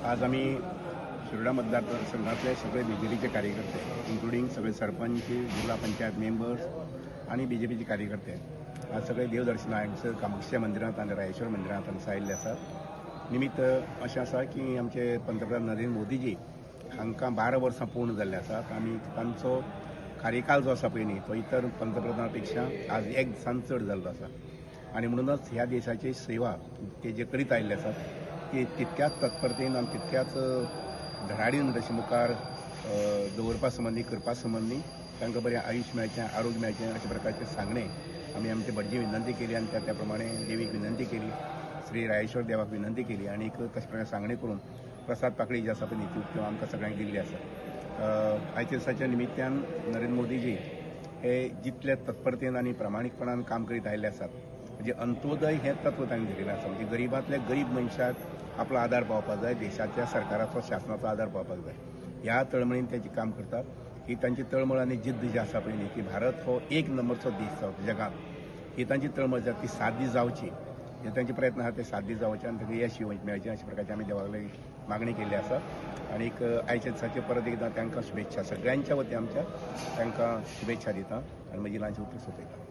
आज आम्ही शिरोडा मतदारसंघातले सगळे बीजेपीचे कार्यकर्ते इन्क्लुडिंग सगळे सरपंच, जिल्हा पंचायत मेंबर्स आणि बीजेपीचे कार्यकर्ते आज सगळे देवदर्शनाक कामाख्या मंदिरात आणि रायेश्वर मंदिरात आमी आयिल्ले आसात. निमित्त अशें आसा की आमचे पंतप्रधान नरेंद्र मोदीजी हांकां 12 वर्सां पूर्ण जाल्ले आसात आनी तांचो कार्यकाल जो आसा पळय तो इतर पंतप्रधाना पेक्षा आज 1 दिसान चड जाल्लो आसा आणि म्हणूनच ह्या देशाची सेवा ते जे करीत आयिल्ले आसात ती तितक्याच तत्परतेन आनी तितक्याच धडाडीन तशें मुखार दवरपा संबंधी करपा संबंधी तांकां बरें आयुश्य मेळचें, आरोग्य मेळचें अशा प्रकारचे सांगणे आमी आमचे भटजी विनंती केली आणि त्या प्रमाणे देवीक विनंती केली, श्री रायेश्वर देवाक विनंती केली आणि एक तशे प्रकारे सांगणे करून प्रसाद पाकळी जी आसा पळय ती त्यो आमकां सगळ्यांक दिल्ली आसा. आयच्या दिसाच्या निमित्यान नरेंद्र मोदीजी हे जितले तत्परतेन आनी प्रामाणीकपणान काम करीत आयिल्ले आसात म्हणजे अंत्योदय हें तत्व तांणी दिलेलें आसा. म्हणजे गरीबांतल्या गरीब मनशाक आपलो आदार पावपाक जाय, देशाच्या सरकाराचो शासनाचो आदार पावपाक जाय. ह्या तळमळीन तें काम करतात. ही तांची तळमळ आनी जिद्द जी आसा पळय की भारत हो 1 नंबरचो देश जावचो जगांत, ही तांची तळमळ जी ती साध्य जावची, हे तांचे प्रयत्न आहा ते साध्य जावचे आनी ताका यश मेळचें अशा प्रकारची आमी देवा कडेन मागणी केल्ली आसा. आनी आयच्या दिसाचे परत एकदां तांकां शुभेच्छा, सगळ्यांच्या वतीन आमच्या तांकां शुभेच्छा दिता आनी म्हजी ल्हानशी उतर सोंपयता.